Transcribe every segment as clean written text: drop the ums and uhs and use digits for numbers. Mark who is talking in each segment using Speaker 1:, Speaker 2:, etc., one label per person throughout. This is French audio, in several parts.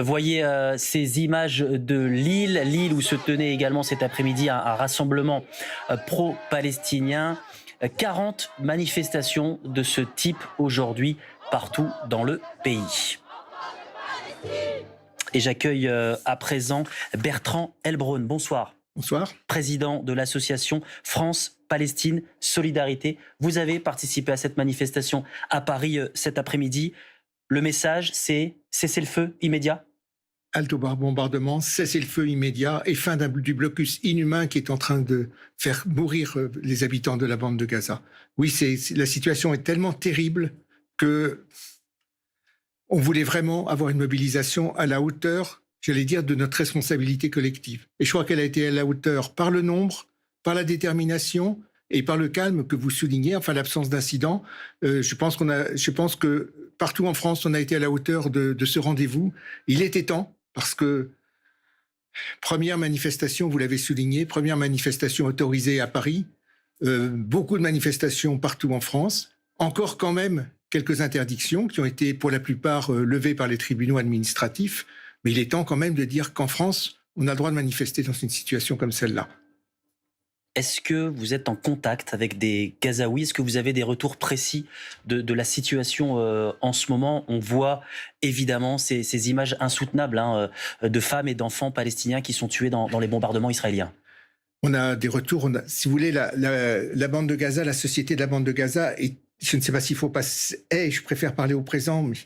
Speaker 1: voyez ces images de Lille où se tenait également cet après-midi un rassemblement pro-palestinien. 40 manifestations de ce type aujourd'hui partout dans le pays. Et j'accueille à présent Bertrand Heilbronn. Bonsoir.
Speaker 2: Bonsoir.
Speaker 1: Président de l'association France-Palestine Solidarité. Vous avez participé à cette manifestation à Paris cet après-midi. Le message, c'est cessez-le-feu immédiat?
Speaker 2: Halte au bombardement, cessez-le-feu immédiat et fin du blocus inhumain qui est en train de faire mourir les habitants de la bande de Gaza. Oui, la situation est tellement terrible que on voulait vraiment avoir une mobilisation à la hauteur, j'allais dire, de notre responsabilité collective. Et je crois qu'elle a été à la hauteur par le nombre, par la détermination et par le calme que vous soulignez, enfin l'absence d'incidents. Je pense que partout en France, on a été à la hauteur de ce rendez-vous. Il était temps, parce que première manifestation, vous l'avez souligné, première manifestation autorisée à Paris, beaucoup de manifestations partout en France, encore quand même quelques interdictions qui ont été pour la plupart levées par les tribunaux administratifs, mais il est temps quand même de dire qu'en France, on a le droit de manifester dans une situation comme celle-là.
Speaker 1: Est-ce que vous êtes en contact avec des Gazaouis? Est-ce que vous avez des retours précis de la situation en ce moment? On voit évidemment ces images insoutenables de femmes et d'enfants palestiniens qui sont tués dans les bombardements israéliens.
Speaker 2: On a des retours, si vous voulez, la bande de Gaza, la société de la bande de Gaza, je ne sais pas s'il faut pas, je préfère parler au présent, mais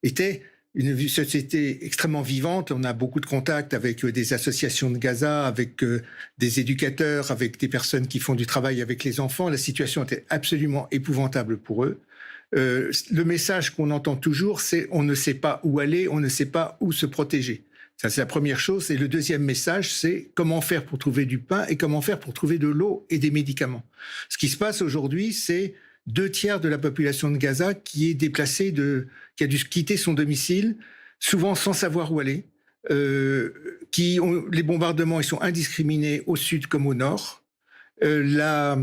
Speaker 2: était une société extrêmement vivante. On a beaucoup de contacts avec des associations de Gaza, avec des éducateurs, avec des personnes qui font du travail avec les enfants. La situation était absolument épouvantable pour eux. Le message qu'on entend toujours, c'est on ne sait pas où aller, on ne sait pas où se protéger. Ça, c'est la première chose. Et le deuxième message, c'est comment faire pour trouver du pain et comment faire pour trouver de l'eau et des médicaments. Ce qui se passe aujourd'hui, c'est 2/3 de la population de Gaza qui est déplacée, qui a dû quitter son domicile, souvent sans savoir où aller. Les bombardements, ils sont indiscriminés au sud comme au nord. Là,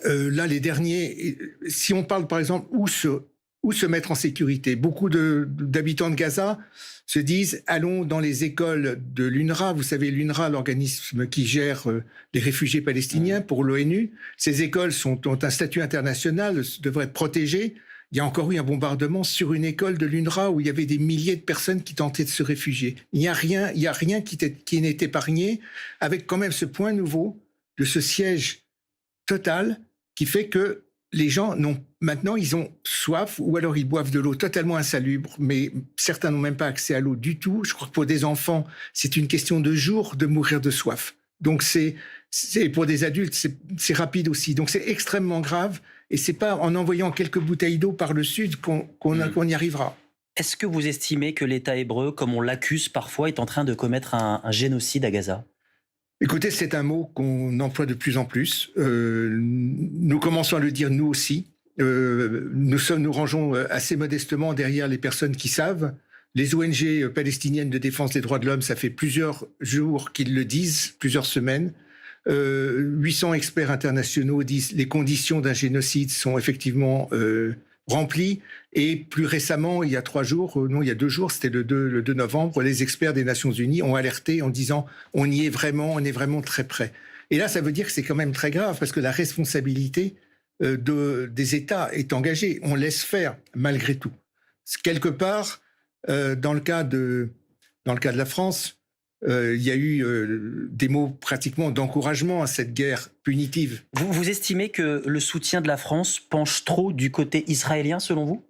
Speaker 2: les derniers, si on parle par exemple où se mettre en sécurité, beaucoup d'habitants de Gaza se disent allons dans les écoles de l'UNRWA. Vous savez, l'UNRWA, l'organisme qui gère les réfugiés palestiniens pour l'ONU. Ces écoles ont un statut international, devraient être protégées. Il y a encore eu un bombardement sur une école de l'UNRWA où il y avait des milliers de personnes qui tentaient de se réfugier. Il n'y a rien qui n'est épargné, avec quand même ce point nouveau de ce siège total qui fait que les gens maintenant ils ont soif ou alors ils boivent de l'eau totalement insalubre, mais certains n'ont même pas accès à l'eau du tout. Je crois que pour des enfants, c'est une question de jours de mourir de soif. Donc c'est pour des adultes, c'est rapide aussi. Donc c'est extrêmement grave et c'est pas en envoyant quelques bouteilles d'eau par le sud qu'on y arrivera.
Speaker 1: Est-ce que vous estimez que l'État hébreu, comme on l'accuse parfois, est en train de commettre un génocide à Gaza?
Speaker 2: Écoutez, c'est un mot qu'on emploie de plus en plus. Nous commençons à le dire nous aussi. Nous rangeons assez modestement derrière les personnes qui savent. Les ONG palestiniennes de défense des droits de l'homme, ça fait plusieurs jours qu'ils le disent, plusieurs semaines. 800 experts internationaux disent les conditions d'un génocide sont effectivement remplies. Et plus récemment, il y a 2 jours, c'était le 2 novembre, les experts des Nations Unies ont alerté en disant on est vraiment très près. Et là, ça veut dire que c'est quand même très grave parce que la responsabilité des États est engagée. On laisse faire malgré tout. Quelque part, dans le cas de la France, il y a eu des mots pratiquement d'encouragement à cette guerre punitive.
Speaker 1: Vous estimez que le soutien de la France penche trop du côté israélien, selon vous?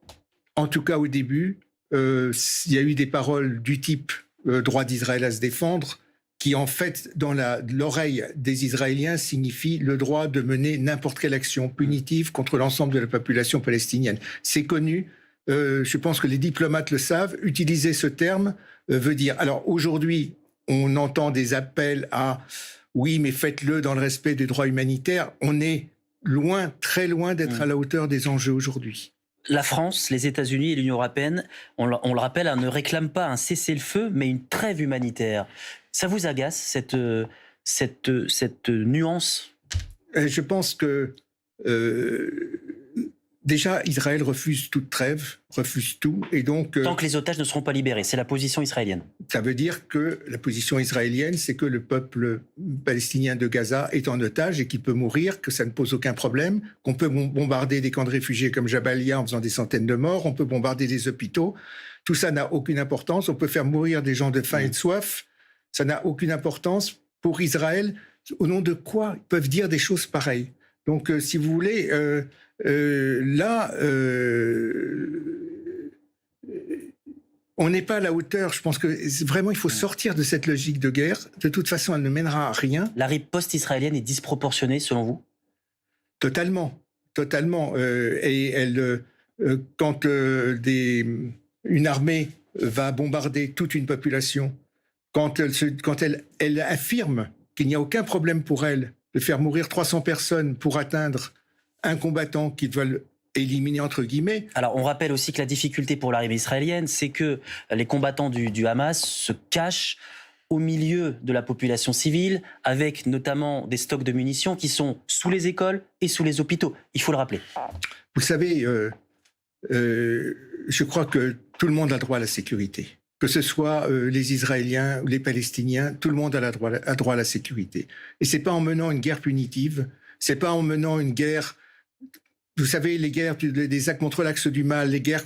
Speaker 2: En tout cas, au début, il y a eu des paroles du type droit d'Israël à se défendre, qui en fait, dans l'oreille des Israéliens, signifie le droit de mener n'importe quelle action punitive contre l'ensemble de la population palestinienne. C'est connu. Je pense que les diplomates le savent. Utiliser ce terme veut dire... Alors aujourd'hui, on entend des appels à « oui, mais faites-le dans le respect des droits humanitaires ». On est loin, très loin d'être à la hauteur des enjeux aujourd'hui.
Speaker 1: La France, les États-Unis et l'Union européenne, on le rappelle, ne réclament pas un cessez-le-feu, mais une trêve humanitaire. Ça vous agace, cette nuance?
Speaker 2: Je pense que déjà, Israël refuse toute trêve, refuse tout, et donc...
Speaker 1: Tant que les otages ne seront pas libérés, c'est la position israélienne.
Speaker 2: Ça veut dire que la position israélienne, c'est que le peuple palestinien de Gaza est en otage et qu'il peut mourir, que ça ne pose aucun problème, qu'on peut bombarder des camps de réfugiés comme Jabalia en faisant des centaines de morts, on peut bombarder des hôpitaux, tout ça n'a aucune importance, on peut faire mourir des gens de faim et de soif, ça n'a aucune importance pour Israël. Au nom de quoi ils peuvent dire des choses pareilles? Donc, si vous voulez... là, on n'est pas à la hauteur. Je pense que vraiment, il faut sortir de cette logique de guerre. De toute façon, elle ne mènera à rien.
Speaker 1: La riposte israélienne est disproportionnée, selon vous?
Speaker 2: Totalement, totalement. Et elle, quand une armée va bombarder toute une population, quand elle affirme qu'il n'y a aucun problème pour elle de faire mourir 300 personnes pour atteindre un combattant qu'ils veulent éliminer, entre guillemets.
Speaker 1: Alors, on rappelle aussi que la difficulté pour l'armée israélienne, c'est que les combattants du Hamas se cachent au milieu de la population civile, avec notamment des stocks de munitions qui sont sous les écoles et sous les hôpitaux. Il faut le rappeler.
Speaker 2: Vous savez, je crois que tout le monde a droit à la sécurité. Que ce soit les Israéliens ou les Palestiniens, tout le monde a droit à la sécurité. Et c'est pas en menant une guerre punitive, c'est pas en menant une guerre... Vous savez, les guerres des actes contre l'axe du mal, les guerres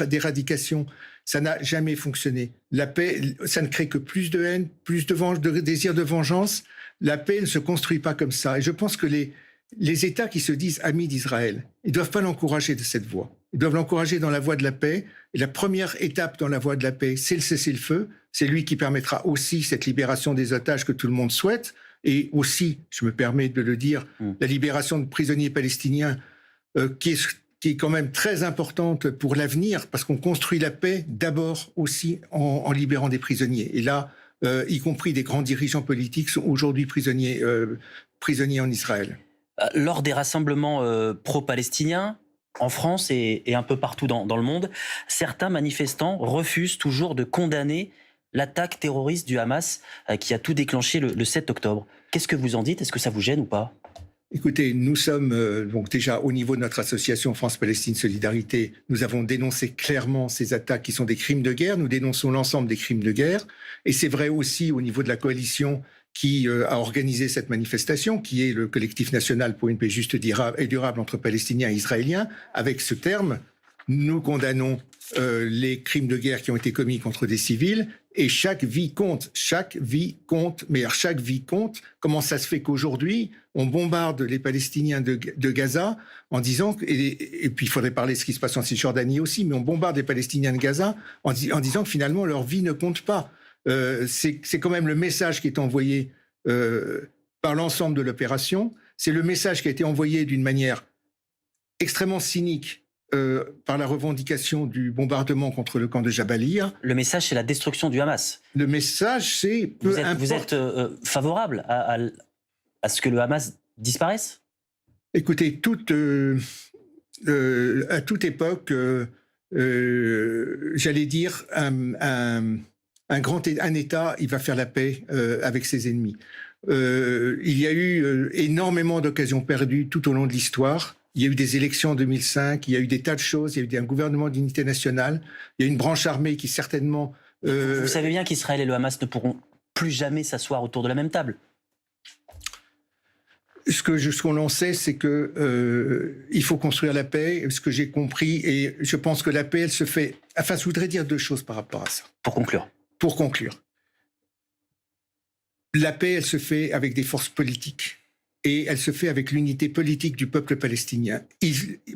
Speaker 2: d'éradication, ça n'a jamais fonctionné. La paix, ça ne crée que plus de haine, plus de désir de vengeance. La paix ne se construit pas comme ça. Et je pense que les États qui se disent amis d'Israël, ils ne doivent pas l'encourager de cette voie. Ils doivent l'encourager dans la voie de la paix. Et la première étape dans la voie de la paix, c'est le cessez-le-feu. C'est lui qui permettra aussi cette libération des otages que tout le monde souhaite. Et aussi, je me permets de le dire, la libération de prisonniers palestiniens, qui est quand même très importante pour l'avenir, parce qu'on construit la paix d'abord aussi en libérant des prisonniers. Et là, y compris des grands dirigeants politiques sont aujourd'hui prisonniers en Israël.
Speaker 1: Lors des rassemblements pro-palestiniens, en France et un peu partout dans le monde, certains manifestants refusent toujours de condamner l'attaque terroriste du Hamas qui a tout déclenché le 7 octobre. Qu'est-ce que vous en dites? Est-ce que ça vous gêne ou pas?
Speaker 2: Écoutez, nous sommes donc déjà au niveau de notre association France-Palestine Solidarité, nous avons dénoncé clairement ces attaques qui sont des crimes de guerre. Nous dénonçons l'ensemble des crimes de guerre. Et c'est vrai aussi au niveau de la coalition qui a organisé cette manifestation, qui est le collectif national pour une paix juste et durable entre Palestiniens et Israéliens. Avec ce terme, nous condamnons les crimes de guerre qui ont été commis contre des civils. Et chaque vie compte, mais chaque vie compte. Comment ça se fait qu'aujourd'hui, on bombarde les Palestiniens de Gaza en disant, et puis il faudrait parler de ce qui se passe en Cisjordanie aussi, mais on bombarde les Palestiniens de Gaza en disant que finalement leur vie ne compte pas. C'est quand même le message qui est envoyé par l'ensemble de l'opération. C'est le message qui a été envoyé d'une manière extrêmement cynique par la revendication du bombardement contre le camp de Jabalia.
Speaker 1: Le message, c'est la destruction du Hamas.
Speaker 2: Le message, c'est...
Speaker 1: Vous êtes favorable à ce que le Hamas disparaisse? Écoutez,
Speaker 2: à toute époque, j'allais dire, un État, il va faire la paix avec ses ennemis. Il y a eu énormément d'occasions perdues tout au long de l'histoire. Il y a eu des élections en 2005, il y a eu des tas de choses, il y a eu un gouvernement d'unité nationale, il y a une branche armée qui certainement...
Speaker 1: Vous savez bien qu'Israël et le Hamas ne pourront plus jamais s'asseoir autour de la même table.
Speaker 2: Ce qu'on en sait, c'est que il faut construire la paix, ce que j'ai compris, et je pense que la paix, elle se fait... Enfin, je voudrais dire deux choses par rapport à ça.
Speaker 1: Pour conclure.
Speaker 2: La paix, elle se fait avec des forces politiques. Et elle se fait avec l'unité politique du peuple palestinien.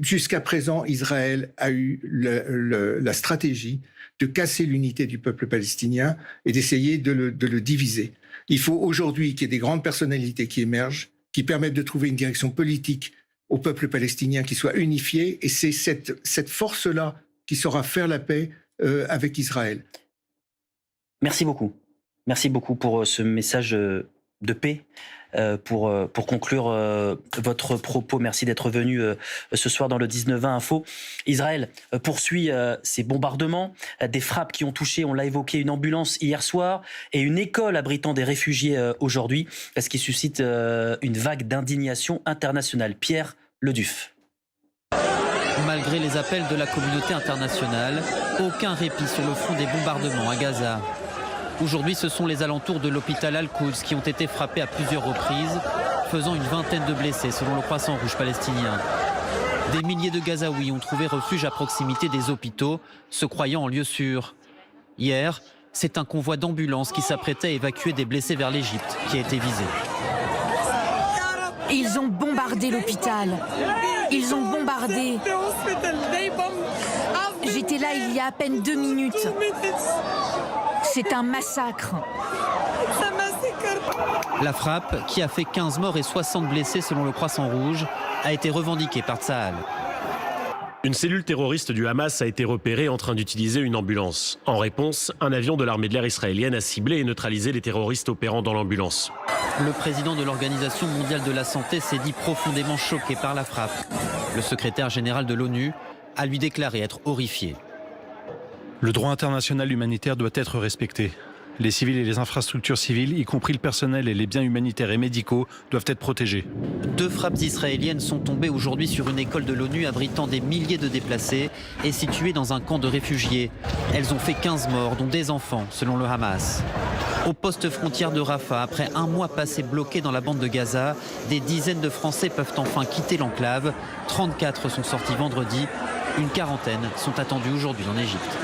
Speaker 2: Jusqu'à présent, Israël a eu la stratégie de casser l'unité du peuple palestinien et d'essayer de le diviser. Il faut aujourd'hui qu'il y ait des grandes personnalités qui émergent, qui permettent de trouver une direction politique au peuple palestinien qui soit unifié. Et c'est cette force-là qui saura faire la paix avec Israël.
Speaker 1: Merci beaucoup. Merci beaucoup pour ce message de paix. Pour conclure votre propos, merci d'être venu ce soir dans le 19-20 Info. Israël poursuit ses bombardements, des frappes qui ont touché, on l'a évoqué, une ambulance hier soir et une école abritant des réfugiés aujourd'hui, ce qui suscite une vague d'indignation internationale. Pierre Leduf.
Speaker 3: Malgré les appels de la communauté internationale, aucun répit sur le front des bombardements à Gaza. Aujourd'hui, ce sont les alentours de l'hôpital Al-Quds qui ont été frappés à plusieurs reprises, faisant une vingtaine de blessés selon le Croissant Rouge palestinien. Des milliers de Gazaouis ont trouvé refuge à proximité des hôpitaux, se croyant en lieu sûr. Hier, c'est un convoi d'ambulances qui s'apprêtait à évacuer des blessés vers l'Égypte qui a été visé.
Speaker 4: Ils ont bombardé l'hôpital. Ils ont bombardé. J'étais là il y a à peine 2 minutes. C'est un massacre.
Speaker 3: La frappe, qui a fait 15 morts et 60 blessés selon le Croissant Rouge, a été revendiquée par Tsahal.
Speaker 5: Une cellule terroriste du Hamas a été repérée en train d'utiliser une ambulance. En réponse, un avion de l'armée de l'air israélienne a ciblé et neutralisé les terroristes opérant dans l'ambulance.
Speaker 3: Le président de l'Organisation mondiale de la santé s'est dit profondément choqué par la frappe. Le secrétaire général de l'ONU a lui déclaré être horrifié.
Speaker 6: Le droit international humanitaire doit être respecté. Les civils et les infrastructures civiles, y compris le personnel et les biens humanitaires et médicaux, doivent être protégés.
Speaker 3: 2 frappes israéliennes sont tombées aujourd'hui sur une école de l'ONU abritant des milliers de déplacés et située dans un camp de réfugiés. Elles ont fait 15 morts, dont des enfants, selon le Hamas. Au poste frontière de Rafah, après un mois passé bloqué dans la bande de Gaza, des dizaines de Français peuvent enfin quitter l'enclave. 34 sont sortis vendredi. Une quarantaine sont attendus aujourd'hui en Égypte.